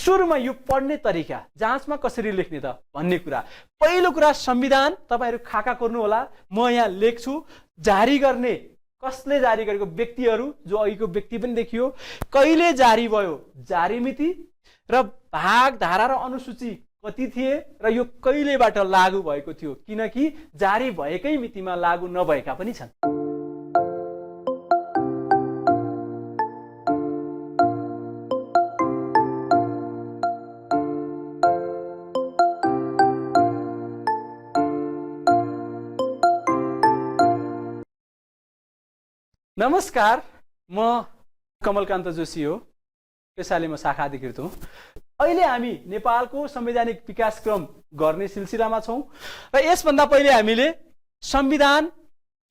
सुरुमा यो पढ्ने तरिका, जाँचमा कसरी लेख्ने त भन्ने कुरा। पहिलो कुरा संविधान, तपाईहरु खाका कोर्नु होला, म यहाँ लेख्छु। जारी गर्ने, कसले जारी गरेको, व्यक्तिहरू, जो अघिको व्यक्ति पनि देखियो। कहिले जारी भयो, जारी मिति र भाग, धारा र अनुसूची कति थिए र यो कहिलेबाट लागू भएको थियो, किनकि जारी भएकै मितिमा लागू नभएका पनि छन्। नमस्कार, म कमलकान्त जोशी हो, पेसाले म शाखा अधिकृत हुँ। अहिले हामी नेपालको संवैधानिक विकासक्रम गर्ने सिलसिलामा छौं र यसभन्दा पहिले हामीले संविधान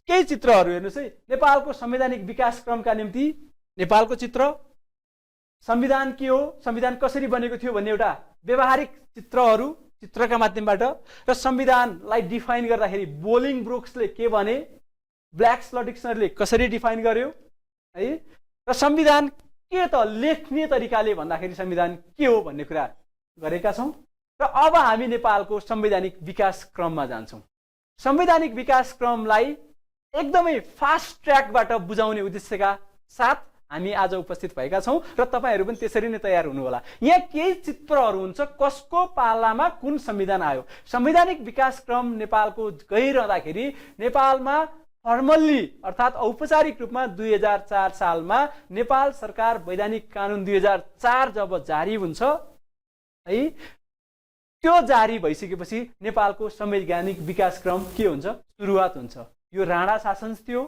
केही चित्रहरू हेर्नुस् है। नेपालको संवैधानिक विकासक्रमका निम्ति नेपालको चित्र, संविधान के हो, संविधान कसरी बनेको थियो भन्ने एउटा व्यवहारिक चित्रहरू, चित्रका माध्यमबाट, र संविधानलाई डिफाइन गर्दाखेरि बोलिङ ब्रुक्सले के भने, ब्ल्याक्स ल डिक्सनरीले कसरी डिफाइन गर्यो है, र संविधान के त लेख्ने तरिकाले भन्दाखेरि संविधान के हो भन्ने कुरा गरेका छौं। र अब हामी नेपालको संवैधानिक विकास क्रममा जान्छौं। संवैधानिक विकास क्रमलाई एकदमै फास्ट ट्र्याकबाट बुझाउने उद्देश्यका साथ हामी आज उपस्थित भएका छौं र तपाईहरु पनि त्यसरी नै तयार हुनु होला। यहाँ केही चित्रहरू हुन्छ, कसको पालामा कुन संविधान आयो। संवैधानिक विकास क्रम नेपालको गइरहँदाखेरि नेपालमा फर्मल्ली अर्थात् औपचारिक रूपमा 2004 सालमा नेपाल सरकार वैधानिक कानून 2004 जब जारी हुन्छ है, त्यो जारी भइसकेपछि नेपालको संवैधानिक विकासक्रम के हुन्छ, सुरुवात हुन्छ। यो राणा शासन थियो।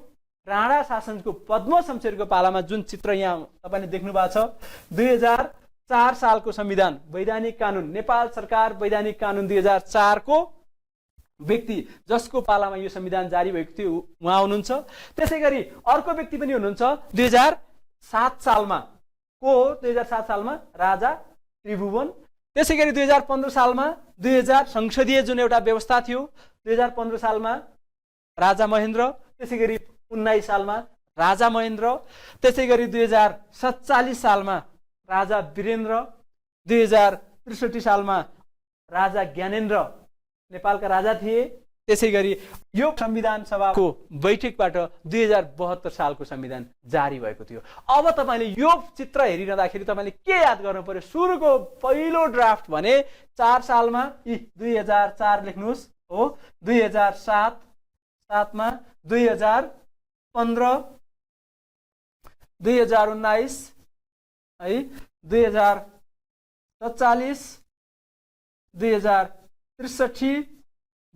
राणा शासनको पद्म शमशेरको पालामा जुन चित्र यहाँ तपाईले देख्नु भएको छ, 2004 सालको संविधान वैधानिक कानून, नेपाल सरकार वैधानिक कानून 2004 को व्यक्ति जसको पालामा यो संविधान जारी भएको थियो उहाँ हुनुहुन्छ। त्यसैगरी अर्को व्यक्ति पनि हुनुहुन्छ 2007 सालमा को हो, 2007 सालमा राजा त्रिभुवन। त्यसैगरी 2015 सालमा 2000 संसदीय जुन एउटा व्यवस्था थियो, 2015 सालमा राजा महेन्द्र। त्यसैगरी 19 सालमा राजा महेन्द्र। त्यसैगरी 2047 सालमा राजा वीरेन्द्र। 2063 सालमा राजा ज्ञानेन्द्र नेपालका राजा थिए। त्यसैगरी यो संविधान सभाको बैठकबाट 2072 सालको संविधान जारी भएको थियो। अब तपाईले यो चित्र हेरिरहँदाखेरि तपाईले के याद गर्नु पर्यो, सुरुको पहिलो ड्राफ्ट भने 4 सालमा 2004 लेख्नुहोस् हो, 2007 मा 2015 2019 है, 2047 2063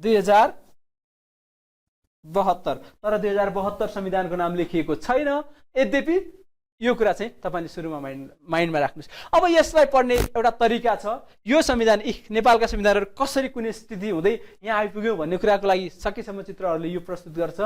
2072। तर 2072 संविधानको नाम लेखिएको छैन। यद्यपि यो कुरा चाहिँ तपाईले सुरुमा माइन्डमा राख्नुस्। अब यसलाई पढ्ने एउटा तरिका छ। यो संविधान नेपालका संविधानहरु कसरी कुनै स्थिति हुँदै यहाँ आइपुग्यो भन्ने कुराको लागि सकेसम्म चित्रहरूले यो प्रस्तुत गर्छ।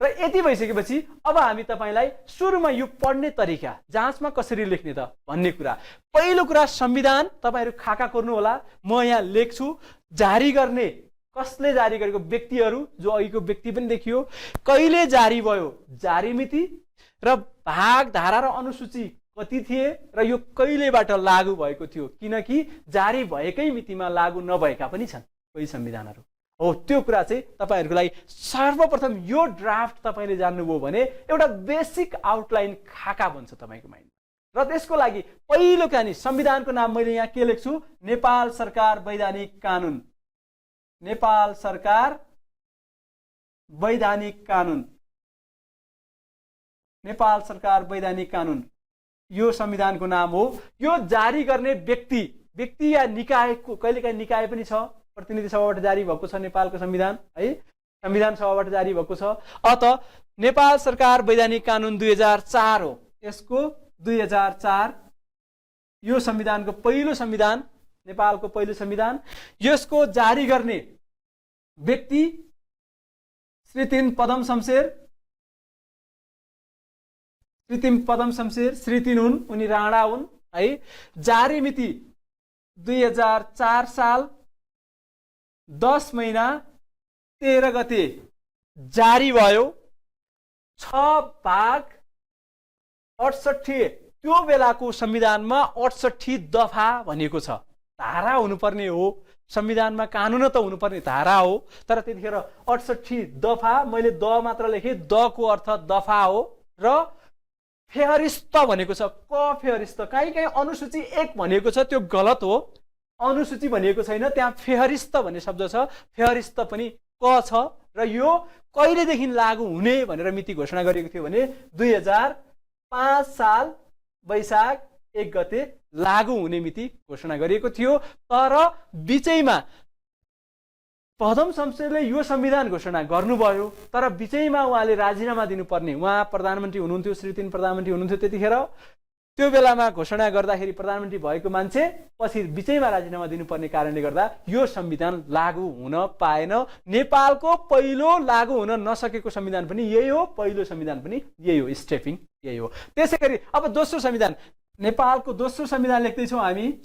र यति भइसकेपछि अब हामी तपाईलाई सुरुमा यो पढ्ने तरिका, जाँचमा कसरी लेख्ने त भन्ने कुरा। पहिलो कुरा संविधान, तपाईहरु खाका कोर्नु होला, म यहाँ लेख्छु। जारी गर्ने, कसले जारी गरेको, व्यक्तिहरू, जो अघिको व्यक्ति पनि देखियो। कहिले जारी भयो, जारी मिति र भाग, धारा र अनुसूची कति थिए र यो कहिलेबाट लागू भएको थियो, किनकि जारी भएकै मितिमा लागू नभएका पनि छन् कोही संविधानहरू हो। त्यो कुरा चाहिँ तपाईहरुको लागि सर्वप्रथम यो ड्राफ्ट तपाईले जान्नुभयो भने एउटा बेसिक आउटलाइन खाका बन्छ तपाईको माइन्डमा। र त्यसको लागि पहिलो कहानी संविधानको नाम मैले यहाँ के लेख्छु, नेपाल सरकार वैधानिक कानून। नेपाल सरकार वैधानिक कानून, नेपाल सरकार वैधानिक कानून, यो संविधानको नाम हो। यो जारी गर्ने व्यक्ति या निकायको, कहिलेकाहीँ निकाय पनि छ, प्रतिनिधि सभाबाट जारी भएको छ नेपालको संविधान है, संविधान सभाबाट जारी भएको छ। अत नेपाल सरकार वैधानिक कानून 2004 हो। यसको 2004 यो संविधानको पहिलो संविधान, नेपालको पहिलो संविधान। यसको जारी गर्ने व्यक्ति श्री 3 पदम शमशेर, श्री 3 पदम शमशेर, श्री 3 हुन्, उनी राणा हुन् है। जारी मिति 2004 साल 10 महिना 13 गते जारी भयो। 6 भाग 68 त्यो बेलाको संविधानमा 68 दफा भनेको छ, धारा हुनुपर्ने हो, संविधानमा कानुन त हुनुपर्ने धारा हो, तर त्यतिखेर 68 दफा, मैले द मात्र लेखेँ, द को अर्थ दफा हो, र फेहरिस्त भनेको छ, क फेहरिस्त। कहीँ अनुसूची 1 भनेको छ, त्यो गलत हो, अनुसूची भनेको छैन, त्यहाँ फेहरिस्त भन्ने शब्द छ, फेहरिस्त पनि क छ, र यो कहिलेदेखि लागू हुने भनेर मिति घोषणा गरिएको थियो भने 2005 साल वैशाख 1 गते लागू हुने मिति घोषणा गरिएको थियो। तर बीचैमा प्रथम संसदले यो संविधान घोषणा गर्नुभयो, तर बीचैमा उहाँले राजीनामा दिनुपर्ने, उहाँ प्रधानमन्त्री हुनुहुन्थ्यो, श्री 3 प्रधानमन्त्री हुनुहुन्थ्यो त्यतिखेर, त्यो बेलामा घोषणा गर्दाखेरि प्रधानमन्त्री भएको मान्छे पछि बीचैमा राजीनामा दिनुपर्ने कारणले गर्दा यो संविधान लागू हुन पाएन। नेपालको पहिलो लागू हुन नसकेको संविधान पनि यही हो, पहिलो संविधान पनि यही हो, स्टेपिङ यही हो। त्यसै गरी अब दोस्रो संविधान, नेपालको दोस्रो संविधान लेख्दैछौँ हामी।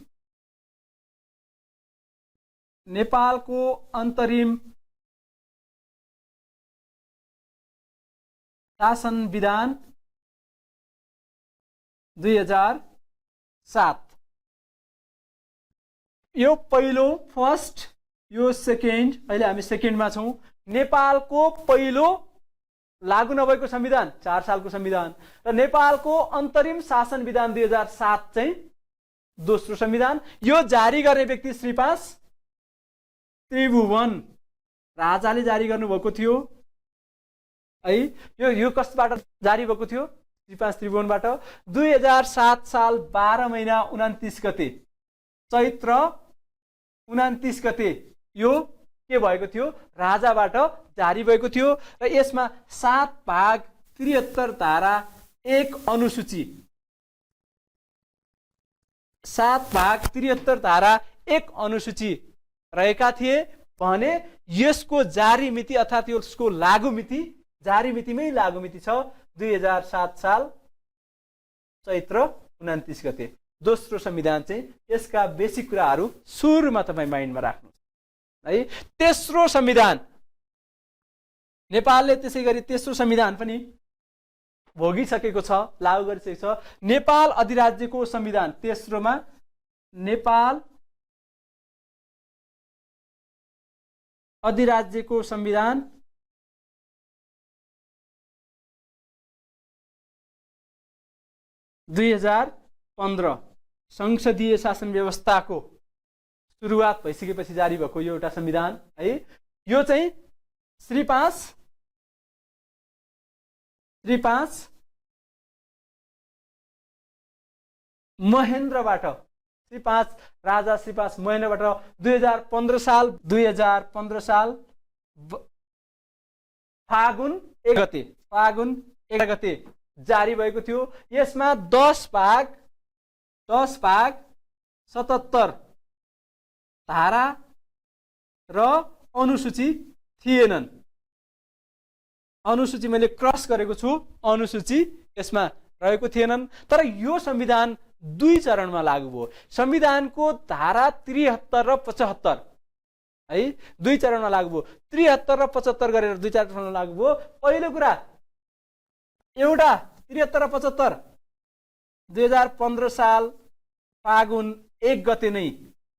नेपालको अन्तरिम शासन विधान 2007। यो पहिलो, फर्स्ट, यो सेकेन्ड, अहिले हामी सेकेन्डमा छौँ। नेपालको पहिलो लागू नभएको संविधान 4 सालको संविधान, र नेपालको अन्तरिम शासन विधान 2007 चाहिँ दोस्रो संविधान। यो जारी गर्ने व्यक्ति श्री 5 त्रिभुवन राजाले जारी गर्नुभएको थियो है। यो कस्तबाट जारी भएको थियो? श्री 5 त्रिभुवनबाट। 2007 साल 12 महिना 29 गते, चैत्र 29 गते यो के भएको थियो? राजाबाट जारी भएको थियो, र यसमा 7 भाग 73 धारा 1 अनुसूची, 7 भाग 73 धारा 1 अनुसूची रहेका थिए भने यसको जारी मिति अर्थात् यसको लागू मिति, जारी मितिमै लागू मिति छ 2007 साल चैत्र 29 गते। दोस्रो संविधान चाहिँ यसका बेसिक कुराहरू सुरुमा तपाईँ माइन्डमा राख्नु है। तेस्रो संविधान, नेपालले त्यसै गरी तेस्रो संविधान पनि भोगिसकेको छ, लागू गरिसकेको छ। नेपाल अधिराज्यको संविधान, तेस्रोमा नेपाल अधिराज्यको संविधान 2015 संसदीय शासन व्यवस्थाको सुरुवात भइसकेपछि जारी भएको यो एउटा संविधान है। यो चाहिँ श्री 5 महेन्द्रबाट, श्री 5 राजा श्री 5 महेन्द्रबाट 2015 साल फागुन 1 गते जारी भएको थियो। यसमा 10 भाग 77 धारा र अनुसूची थिएनन्। अनुसूची मैले क्रस गरेको छु, अनुसूची यसमा रहेको थिएनन्। तर यो संविधान 2 चरणमा लागू भयो। संविधानको धारा 73 र 75 है 2 चरणमा लागू भयो। 73 र 75 गरेर 2 चरणमा लागू भयो। पहिलो कुरा एउटा 73 र 75 2015 साल फागुन 1 गते नै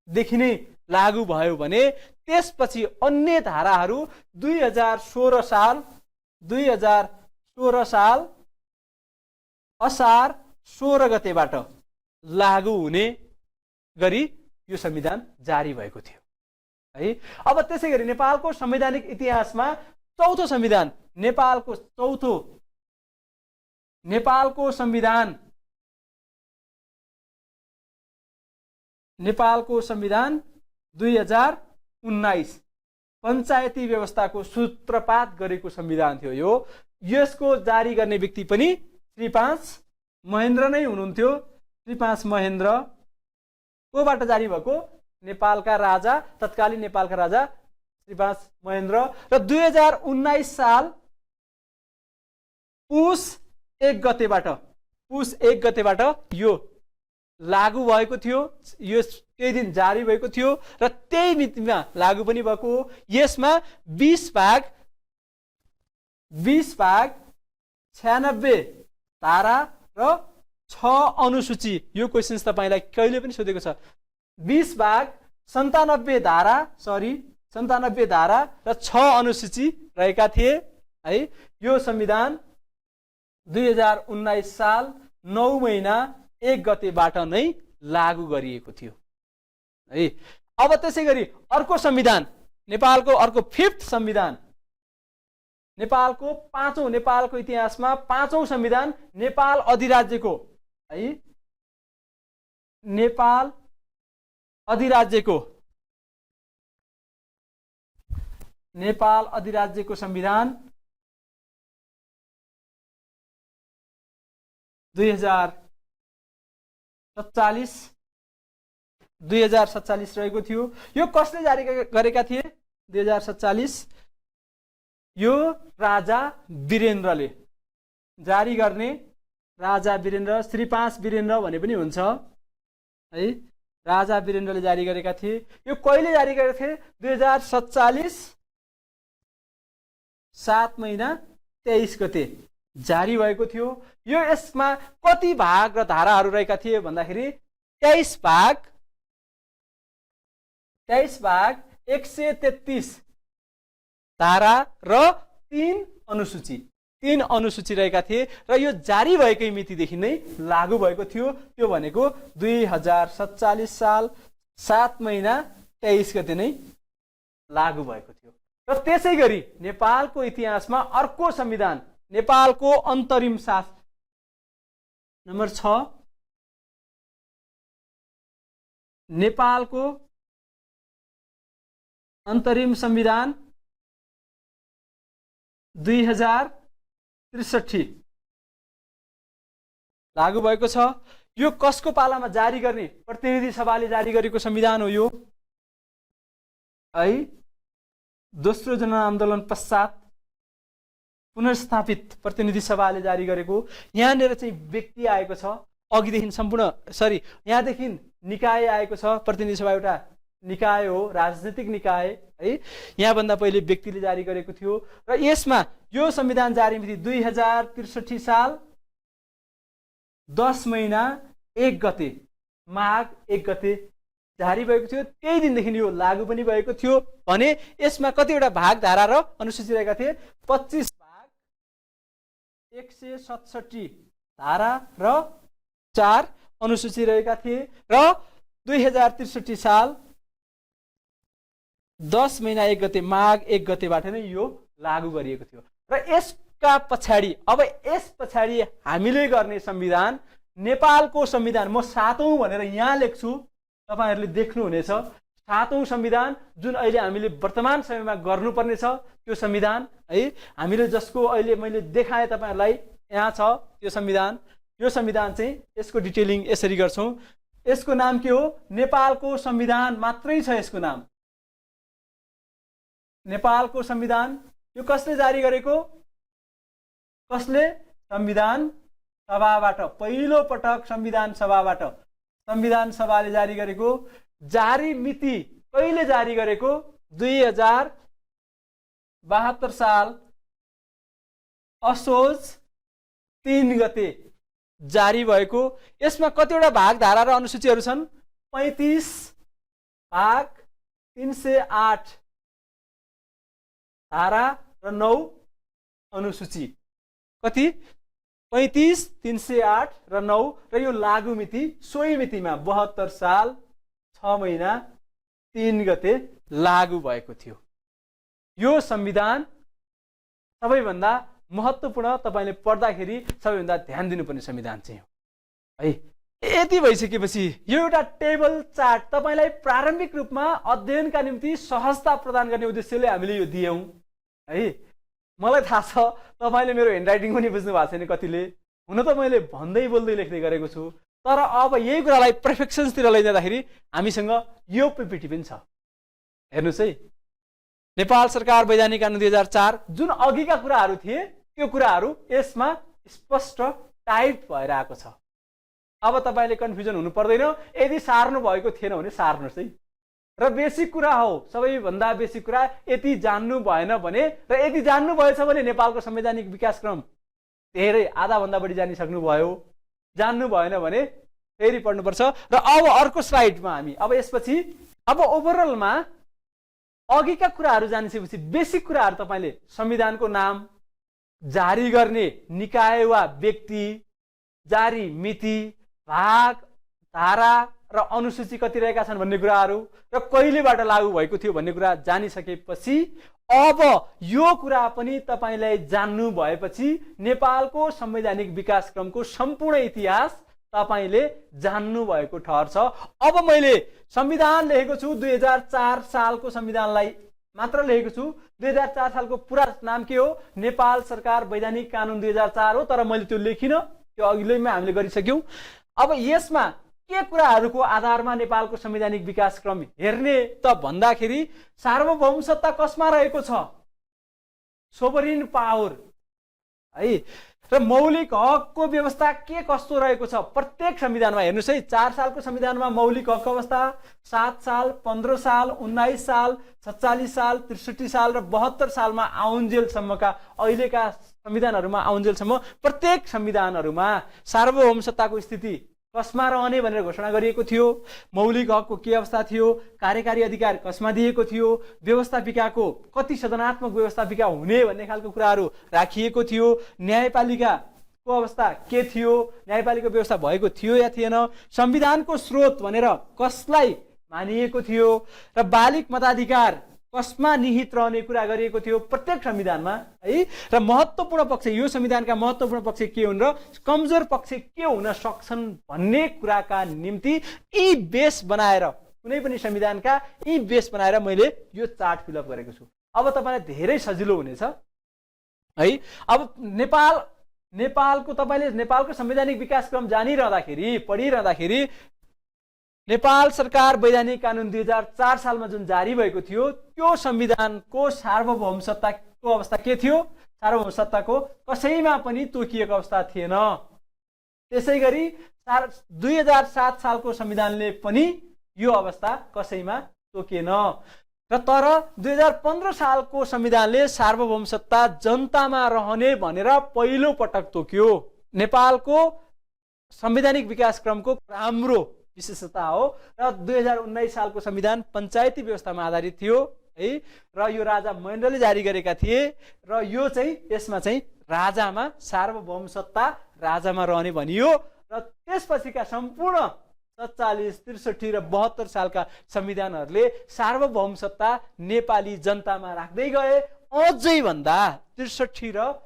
देखि नै लागू भयो भने त्यसपछि अन्य धाराहरू 2016 साल असार 16 गतेबाट लागू हुने गरी यो संविधान जारी भएको थियो है। अब त्यसै गरी नेपालको संवैधानिक इतिहासमा चौथो संविधान, नेपालको संविधान 2019 पञ्चायती व्यवस्थाको सूत्रपात गरेको संविधान थियो। यसको जारी गर्ने व्यक्ति पनि श्री 5 महेन्द्र नै हुनुहुन्थ्यो। श्री 5 महेन्द्र कोबाट जारी भएको? नेपालका राजा, तत्कालीन नेपालका राजा श्री 5 महेन्द्र। र 2019 साल पुस 1 गतेबाट यो लागू भएको थियो। यो त्यही दिन जारी भएको थियो र त्यही मितिमा लागू पनि भएको हो। यसमा 20 भाग 96 धारा र 6 अनुसूची, यो क्वेशन्स तपाईँलाई कहिले पनि सोधेको छ। 20 भाग 97 धारा र 6 अनुसूची रहेका थिए है। यो संविधान 2019 साल 9 महिना 1 गतेबाट नै लागू गरिएको थियो है। अब त्यसै गरी अर्को संविधान, नेपालको अर्को 5th संविधान, नेपालको इतिहासमा 5औं संविधान, नेपाल अधिराज्यको है, नेपाल अधिराज्यको संविधान 2047 रहेको थियो। यो कसले जारी गरेका थिए? 2047 यो राजा वीरेन्द्रले जारी गर्ने, राजा वीरेन्द्र, श्री 5 वीरेन्द्र भने पनि हुन्छ है। राजा वीरेन्द्रले जारी गरेका थिए। यो कहिले जारी गरेका थिए? 2047 7 महिना 23 गते जारी भएको थियो। यो यसमा कति भाग र धाराहरू रहेका थिए भन्दाखेरि 23 भाग 133 धारा र 3 अनुसूची रहेका थिए र यो जारी भएकै मितिदेखि नै लागू भएको थियो। त्यो भनेको 2047 साल 7 महिना 23 गते नै लागू भएको थियो। र त्यसै गरी नेपालको इतिहासमा अर्को संविधान, नेपालको अन्तरिम शासन नम्बर 6, नेपालको अन्तरिम संविधान 2063 लागू भएको छ। यो कसको पालामा जारी गर्ने? प्रतिनिधि सभाले जारी गरेको संविधान हो यो है। दोस्रो जनआन्दोलन पश्चात पुनर्स्थापित प्रतिनिधि सभाले जारी गरेको। यहाँनिर चाहिँ व्यक्ति आएको छ, अघिदेखि यहाँदेखि निकाय आएको छ। प्रतिनिधि सभा एउटा निकाय हो, राजनीतिक निकाय है। यहाँभन्दा पहिले व्यक्तिले जारी गरेको थियो र यसमा यो संविधान जारी मिति 2063 साल 10 महिना 1 गते, माघ 1 गते जारी भएको थियो। त्यही दिनदेखि यो लागू पनि भएको थियो भने यसमा कतिवटा भाग, धारा र अनुसूची रहेका थिए? 25 भाग 167 धारा र 4 अनुसूची रहेका थिए र 2063 साल 10 महिना 1 गते, माघ 1 गतेबाट नै यो लागू गरिएको थियो। र यसका पछाडि, अब यस पछाडि हामीले गर्ने संविधान, नेपालको संविधान, म 7औं भनेर यहाँ लेख्छु, तपाईहरुले देख्नुहुनेछ। 7औं संविधान जुन अहिले हामीले वर्तमान समयमा गर्नुपर्ने छ त्यो संविधान है। हामीले जसको अहिले मैले देखाएँ तपाईहरुलाई, यहाँ छ त्यो संविधान। यो संविधान चाहिँ यसको डिटेलिङ यसरी गर्छौं। यसको नाम के हो? नेपालको संविधान मात्रै छ यसको नाम, नेपालको संविधान। यो कसले जारी गरेको? कसले? संविधान सभाबाट, पहिलो पटक संविधान सभाले जारी गरेको। जारी मिति कहिले जारी गरेको? 2072 साल असोज 3 गते जारी भएको। यसमा कतिवटा भाग, धारा र अनुसूचीहरू छन्? 35 भाग 308 धारा र 9 अनुसूची। कति? 35, 308 र 9। र यो लागू मिति सोही मितिमा 72 साल 6 महिना 3 गते लागू भएको थियो। यो संविधान सबैभन्दा महत्त्वपूर्ण, तपाईले पढ्दाखेरि सबैभन्दा ध्यान दिनुपर्ने संविधान चाहिँ हो है। यति भइसकेपछि यो एउटा टेबल चार्ट तपाईलाई प्रारम्भिक रूपमा अध्ययनका निम्ति सहजता प्रदान गर्ने उद्देश्यले हामीले यो दियौं है। मलाई थाहा छ तपाईले मेरो ह्यान्डराइटिङ पनि बुझ्नु भएको छैन कतिले, हुन त मैले भन्दै बोल्दै लेख्दै गरेको छु, तर अब यही कुरालाई पर्फेक्सन्सतिर लैजाँदाखेरि हामीसँग यो पीपीटी पनि छ। हेर्नुस् है, नेपाल सरकार वैधानिक कानून 2004 जुन अघिका कुराहरू थिए त्यो कुराहरू यसमा स्पष्ट टाइप भएर आएको छ। अब तपाईले कन्फ्युजन हुनु पर्दैन। यदि सार्नु भएको थिएन भने सार्नुस् है। र बेसिक कुरा हो, सबैभन्दा बेसिक कुरा। यति जान्नु भएन भने र यदि जान्नु भएछ भने नेपालको संवैधानिक विकासक्रम धेरै आधा भन्दा बढी जानिसक्नु भयो जान्नु भएन भने फेरि पढ्नुपर्छ। र अब अर्को स्लाइडमा हामी अब यसपछि अब ओभरअलमा अघिका कुराहरू जानिसकेपछि बेसिक कुराहरू तपाईँले संविधानको नाम, जारी गर्ने निकाय वा व्यक्ति, जारी मिति, भाग, धारा र अनुसूची कति रहेका छन् भन्ने कुराहरू र कहिलेबाट लागू भएको थियो भन्ने कुरा जानिसकेपछि अब यो कुरा पनि तपाईलाई जान्नु भएपछि नेपालको संवैधानिक विकासक्रमको सम्पूर्ण इतिहास तपाईले जान्नु भएको ठहर छ। अब मैले संविधान लेखेको छु 2004 सालको संविधानलाई मात्र लेखेको छु। 2004 सालको पुरा नाम के हो? नेपाल सरकार वैधानिक कानुन 2004 हो, तर मैले त्यो लेखिन, त्यो अघिल्लोमा हामीले गरिसक्यौं। अब यसमा के कुराहरूको आधारमा नेपालको संवैधानिक विकासक्रम हेर्ने त भन्दाखेरि सार्वभौम सत्ता कसमा रहेको छ? सोभरिन पावर है। र मौलिक हकको व्यवस्था के कस्तो रहेको छ? प्रत्येक संविधानमा हेर्नुस् है, 4 सालको संविधानमा मौलिक हकको अवस्था, 7 साल, 15 साल, 19 साल, 47 साल, 63 साल र 72 सालमा आउन्जेलसम्मका अहिलेका संविधानहरूमा आउन्जेलसम्म प्रत्येक संविधानहरूमा सार्वभौम सत्ताको स्थिति कसमा रहने भनेर घोषणा गरिएको थियो। मौलिक हकको के अवस्था थियो, कार्यकारी अधिकार कसमा दिएको थियो, व्यवस्थापिकाको कति सदनात्मक व्यवस्थापिका हुने भन्ने खालको कुराहरू राखिएको थियो, न्यायपालिकाको अवस्था के थियो, न्यायपालिका व्यवस्था भएको थियो या थिएन, संविधानको स्रोत भनेर कसलाई मानिएको थियो र बालिक मताधिकार कसमा निहित रहने कुरा गरिएको थियो प्रत्येक संविधानमा है। र महत्त्वपूर्ण पक्ष, यो संविधानका महत्त्वपूर्ण पक्ष के हुन् र कमजोर पक्ष के हुन सक्छन् भन्ने कुराका निम्ति यी बेस बनाएर, कुनै पनि संविधानका यी बेस बनाएर मैले यो चार्ट फिलअप गरेको छु। अब तपाईलाई धेरै सजिलो हुनेछ है। अब नेपालको तपाईले नेपालको संवैधानिक विकासक्रम जानिरहँदाखेरि, पढिरहँदाखेरि नेपाल सरकार वैधानिक कानुन 2004 सालमा जुन जारी भएको थियो त्यो संविधानको सार्वभौम सत्ताको अवस्था के थियो? सार्वभौम सत्ताको कसैमा पनि तोकिएको अवस्था थिएन। त्यसैगरी 2007 सालको संविधानले पनि यो अवस्था कसैमा तोकिएन। र तर 2015 सालको संविधानले सार्वभौम सत्ता जनतामा रहने भनेर पहिलो पटक तोक्यो। नेपालको संवैधानिक विकासक्रमको राम्रो विशेषता हो। र 2019 सालको संविधान पञ्चायती व्यवस्थामा आधारित थियो है। र यो राजा महेन्द्रले जारी गरेका थिए र यो चाहिँ यसमा चाहिँ राजामा सार्वभौम सत्ता राजामा रहने भनियो। र त्यसपछिका सम्पूर्ण 47, 63 र 72 सालका संविधानहरूले सार्वभौम सत्ता नेपाली जनतामा राख्दै गए। अझै भन्दा 63 र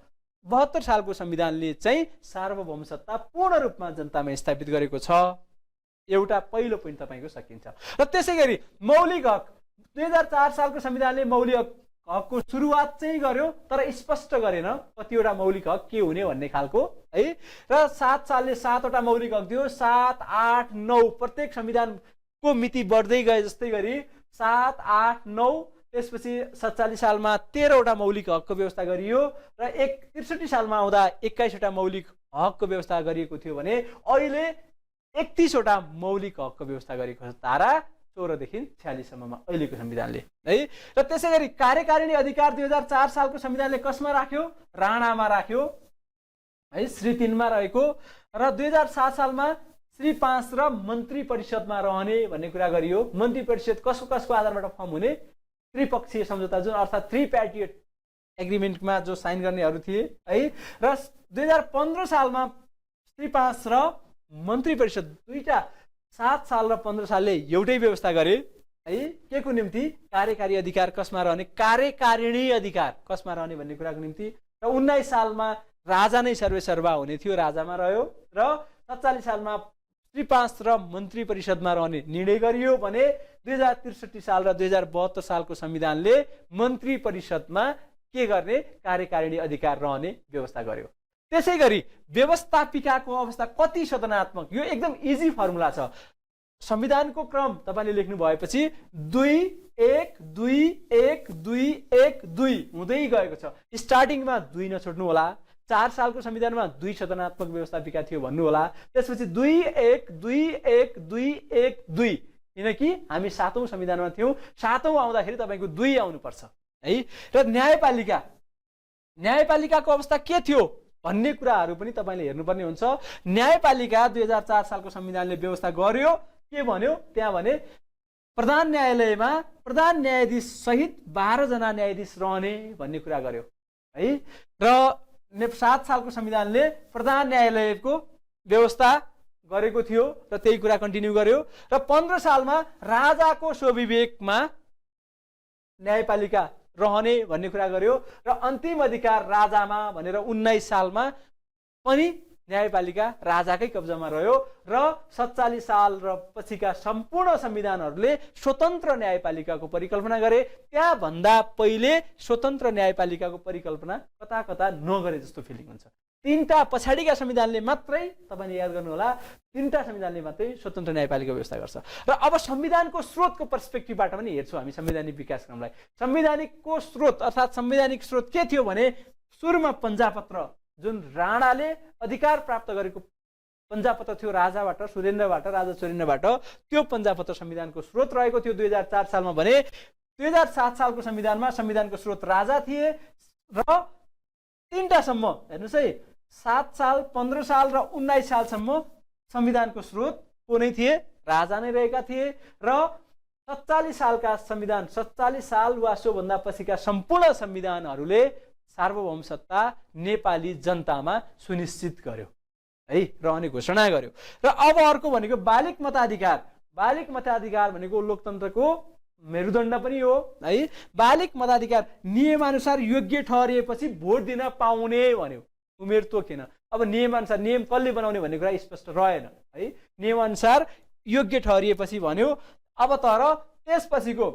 72 सालको संविधानले चाहिँ सार्वभौम सत्ता पूर्ण रूपमा जनतामा स्थापित गरेको छ। एउटा पहिलो पोइन्ट तपाईको सकिन्छ। र त्यसैगरी मौलिक हक, 2004 सालको संविधानले मौलिक हकको सुरुवात चाहिँ गर्यो तर स्पष्ट गरेन कतिवटा मौलिक हक के हुने भन्ने खालको है। र 7 सालले 7वटा मौलिक हक दियो, 7, 8, 9 प्रत्येक संविधानको मिति बढ्दै गए जस्तै गरी 7, 8, 9 त्यसपछि 47 सालमा 13वटा मौलिक हकको व्यवस्था गरियो र 63 सालमा आउँदा 21वटा मौलिक हकको व्यवस्था गरिएको थियो भने अहिले 31वटा मौलिक हकको व्यवस्था गरेको छ धारा 16 देखि 46 सम्ममा अहिलेको संविधानले है। र त्यसैगरी कार्यकारिणी अधिकार 2004 सालको संविधानले कसमा राख्यो? राणामा राख्यो है, श्री 3 मा रहेको। र 2007 सालमा श्री 5 र मन्त्री परिषदमा रहने भन्ने कुरा गरियो। मन्त्री परिषद कसको आधारबाट फर्म हुने? त्रिपक्षीय सम्झौता जुन अर्थात् 3 पार्टी एग्रिमेन्टमा जो साइन गर्नेहरू थिए है। र 2015 सालमा श्री 5 र मन्त्री परिषद दुईटा 7 साल र 15 सालले एउटै व्यवस्था गरे है। के को निम्ति? कार्यकारी अधिकार कसमा रहने, कार्यकारिणी अधिकार कसमा रहने भन्ने कुराको निम्ति। र 19 सालमा राजा नै सर्वेसर्वा हुने थियो, राजामा रह्यो। र 47 सालमा श्री 5 र मन्त्री परिषदमा रहने निर्णय गरियो भने 2063 साल र 2072 सालको संविधानले मन्त्री परिषदमा के गर्ने? कार्यकारिणी अधिकार रहने व्यवस्था गर्यो। त्यसैगरी व्यवस्थापिकाको अवस्था कति सदनात्मक, यो एकदम इजी फर्मुला छ। संविधानको क्रम तपाईले लेख्नु भएपछि 2, 1, 2, 1, 2, 1, 2 हुँदै गएको छ। स्टार्टिङमा 2 नछोड्नु होला। 4 सालको संविधानमा 2 सदनात्मक व्यवस्थापिका थियो भन्नु होला। त्यसपछि 2, 1, 2, 1, 2, 1, 2 किनकि हामी 7औं संविधानमा थियौं। 7औं आउँदाखेरि तपाईको 2 आउनुपर्छ है। र न्यायपालिकाको अवस्था के थियो भन्ने कुराहरू पनि तपाईँले हेर्नुपर्ने हुन्छ। न्यायपालिका 2004 सालको संविधानले व्यवस्था गर्यो, के भन्यो त्यहाँ भने प्रधान न्यायालयमा प्रधान न्यायाधीश सहित 12 जना न्यायाधीश रहने भन्ने कुरा गर्यो है। र 7 सालको संविधानले प्रधान न्यायालयको व्यवस्था गरेको थियो र त्यही कुरा कन्टिन्यू गर्यो। र 15 सालमा राजाको स्वविवेकमा न्यायपालिका रहने भन्ने कुरा गर्यो र अन्तिम अधिकार राजामा भनेर 19 सालमा पनि न्यायपालिका राजाकै कब्जामा रह्यो र 47 साल र पछिका सम्पूर्ण संविधानहरूले स्वतन्त्र न्यायपालिकाको परिकल्पना गरे। त्यहाँभन्दा पहिले स्वतन्त्र न्यायपालिकाको परिकल्पना कता कता नगरे जस्तो फिलिङ हुन्छ। 3टा पछाडिका संविधानले मात्रै, तपाईँले याद गर्नुहोला, 3टा संविधानले मात्रै स्वतन्त्र न्यायपालिका व्यवस्था गर्छ। र अब संविधानको स्रोतको पर्सपेक्टिभबाट पनि हेर्छौँ हामी संवैधानिक विकासक्रमलाई। संवैधानिकको स्रोत अर्थात् संवैधानिक स्रोत के थियो भने सुरुमा पञ्जापत्र, जुन राणाले अधिकार प्राप्त गरेको पञ्जापत्र थियो राजाबाट, सुरेन्द्रबाट, राजा सुरेन्द्रबाट, त्यो पञ्जापत्र संविधानको स्रोत रहेको थियो 2004 सालमा। भने 2007 सालको संविधानमा संविधानको स्रोत राजा थिए र 3टासम्म हेर्नुहोस् है, 7 साल, 15 साल र 19 सालसम्म संविधानको स्रोत को नै थिए, राजा नै रहेका थिए। र 47 सालका संविधान, 47 साल वा सोभन्दा पछिका सम्पूर्ण संविधानहरूले सार्वभौम सत्ता नेपाली जनतामा सुनिश्चित गर्यो है, रहने घोषणा गर्यो। र अब अर्को भनेको बालिक मताधिकार। बालिक मताधिकार भनेको लोकतन्त्रको मेरुदण्ड पनि हो है। बालिक मताधिकार नियमानुसार योग्य ठहरिएपछि भोट दिन पाउने भन्यो, उमेर तोकेन। अब नियमानुसार, नियम कसले बनाउने भन्ने कुरा स्पष्ट रहेन है। नियमानुसार योग्य ठहरिएपछि भन्यो। अब तर त्यसपछिको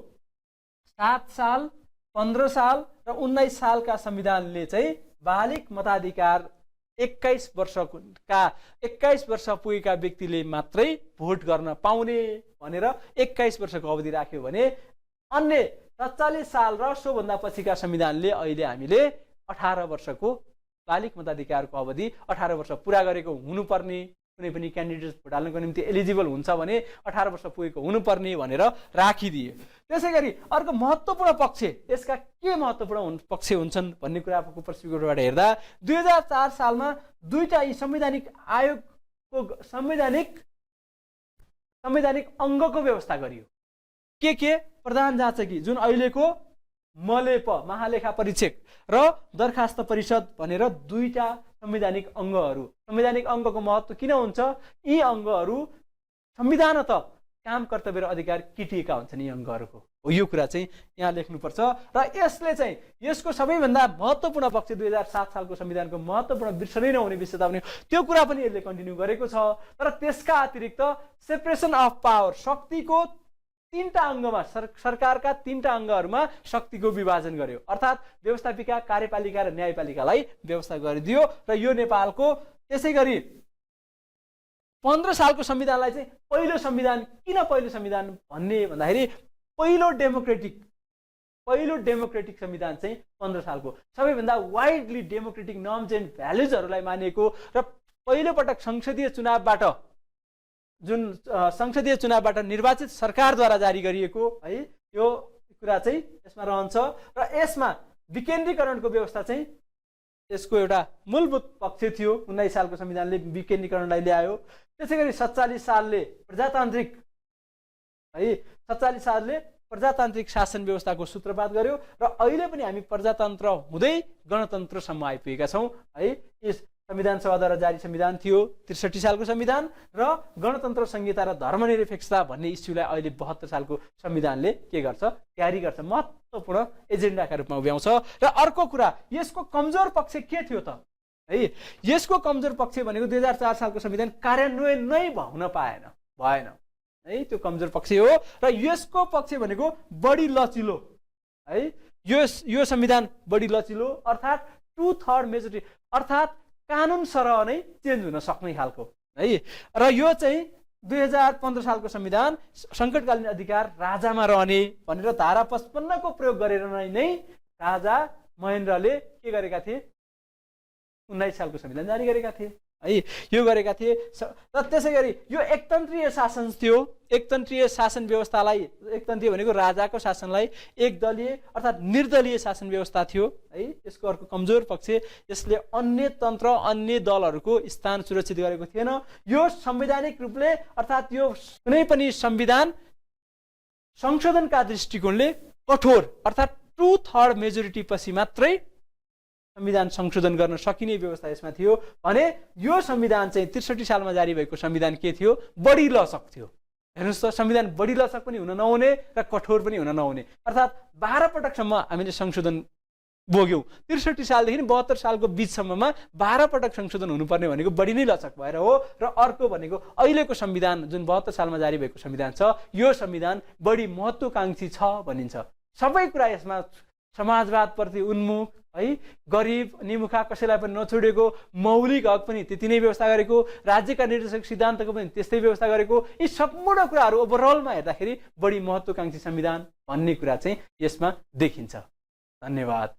7 साल, 15 साल र 19 सालका संविधानले चाहिँ बालिक मताधिकार 21 वर्ष पुगेका व्यक्तिले मात्रै भोट गर्न पाउने भनेर 21 वर्षको अवधि राख्यो भने अन्य 47 साल र सोभन्दा पछिका संविधानले अहिले हामीले 18 वर्षको बालिक मताधिकारको अवधि 18 वर्ष पुरा गरेको हुनुपर्ने, कुनै पनि क्यान्डिडेट भोट हाल्नको निम्ति एलिजिबल हुन्छ भने 18 वर्ष पुगेको हुनुपर्ने भनेर राखिदिए। त्यसै गरी अर्को महत्त्वपूर्ण पक्ष, यसका के महत्त्वपूर्ण पक्ष हुन्छन् भन्ने कुराको पर्सपेक्टिभबाट हेर्दा 2004 सालमा 2टा यी संवैधानिक आयोगको संवैधानिक अङ्गको व्यवस्था गरियो। के प्रधान जाँचकी, जुन अहिलेको मलेप, महालेखा परीक्षक र दरखास्त परिषद भनेर 2टा संवैधानिक अङ्गहरू। संवैधानिक अङ्गको महत्त्व किन हुन्छ? यी अङ्गहरू संविधानत काम, कर्तव्य र अधिकार किटिएका हुन्छन् यी अङ्गहरूको, यो कुरा चाहिँ यहाँ लेख्नुपर्छ। र यसले चाहिँ यसको सबैभन्दा महत्त्वपूर्ण पक्ष 2007 सालको संविधानको महत्त्वपूर्ण बिर्सनै नहुने विशेषता पनि त्यो कुरा पनि यसले कन्टिन्यू गरेको छ। तर त्यसका अतिरिक्त सेपरेसन अफ पावर, शक्तिको 3टा अङ्गमा, सरकारका 3टा अङ्गहरूमा शक्तिको विभाजन गर्यो। अर्थात् व्यवस्थापिका, कार्यपालिका र न्यायपालिकालाई व्यवस्था गरिदियो। र यो नेपालको त्यसै गरी 15 सालको संविधानलाई चाहिँ पहिलो संविधान, किन पहिलो संविधान भन्ने भन्दाखेरि पहिलो डेमोक्रेटिक संविधान चाहिँ 15 सालको, सबैभन्दा वाइडली डेमोक्रेटिक नर्म्स एन्ड भ्यालुजहरूलाई मानिएको र पहिलोपटक संसदीय चुनावबाट निर्वाचित सरकारद्वारा जारी गरिएको है, यो कुरा चाहिँ यसमा रहन्छ। र यसमा विकेन्द्रीकरणको व्यवस्था चाहिँ यसको एउटा मूलभूत पक्ष थियो। 19 सालको संविधानले विकेन्द्रीकरणलाई ल्यायो। त्यसै गरी 47 सालले प्रजातान्त्रिक शासन व्यवस्थाको सूत्रपात गर्यो। र अहिले पनि हामी प्रजातन्त्र हुँदै गणतन्त्रसम्म आइपुगेका छौँ है। यस संविधान सभाद्वारा जारी संविधान थियो 63 सालको संविधान, र गणतन्त्र संहिता र धर्मनिरपेक्षता भन्ने इस्युलाई अहिले 72 सालको संविधानले के गर्छ, क्यारी गर्छ, महत्त्वपूर्ण एजेन्डाका रूपमा उभ्याउँछ। र अर्को कुरा, यसको कमजोर पक्ष के थियो त है? यसको कमजोर पक्ष भनेको 2004 सालको संविधान कार्यान्वयन नै भएन है, त्यो कमजोर पक्ष हो। र यसको पक्ष भनेको बढी लचिलो है, यो संविधान बढी लचिलो, अर्थात् 2/3 मेजोरिटी, अर्थात् कानुन सरह नै चेन्ज हुन सक्ने खालको है। र यो चाहिँ 2015 सालको संविधान सङ्कटकालीन अधिकार राजामा रहने भनेर धारा 55 को प्रयोग गरेर नै राजा महेन्द्रले के गरेका थिए, 19 सालको संविधान जारी गरेका थिए है, यो गरेका थिए। र त्यसै गरी यो एकतन्त्रीय शासन थियो। एकतन्त्रीय शासन व्यवस्थालाई, एकतन्त्रीय भनेको राजाको शासनलाई एकदलीय अर्थात् निर्दलीय शासन व्यवस्था थियो है। यसको अर्को कमजोर पक्ष यसले अन्य तन्त्र अन्य दलहरूको स्थान सुरक्षित गरेको थिएन। यो संवैधानिक रूपले अर्थात् यो कुनै पनि संविधान संशोधनका दृष्टिकोणले कठोर अर्थात् 2/3 मेजोरिटी पछि मात्रै संविधान संशोधन गर्न सकिने व्यवस्था यसमा थियो भने यो संविधान चाहिँ 63 सालमा जारी भएको संविधान के थियो? बढी लचक थियो। हेर्नुहोस् त, संविधान बढी लचक पनि हुन नहुने र कठोर पनि हुन नहुने, अर्थात् 12 पटकसम्म हामीले संशोधन भोग्यौँ। 63 सालदेखि 72 सालको बिचसम्ममा 12 पटक संशोधन हुनुपर्ने भनेको बढी नै लचक भएर हो। र अर्को भनेको अहिलेको संविधान जुन 72 सालमा जारी भएको संविधान छ, यो संविधान बढी महत्त्वकांक्षी छ भनिन्छ। सबै कुरा यसमा समाजवादप्रति उन्मुख है, गरिब निमुखा कसैलाई पनि नछोडेको, मौलिक हक पनि त्यति नै व्यवस्था गरेको, राज्यका निर्देशक सिद्धान्तको पनि त्यस्तै व्यवस्था गरेको, यी सम्पूर्ण कुराहरू ओभरअलमा हेर्दाखेरि बढी महत्त्वकांक्षी संविधान भन्ने कुरा चाहिँ यसमा देखिन्छ। धन्यवाद।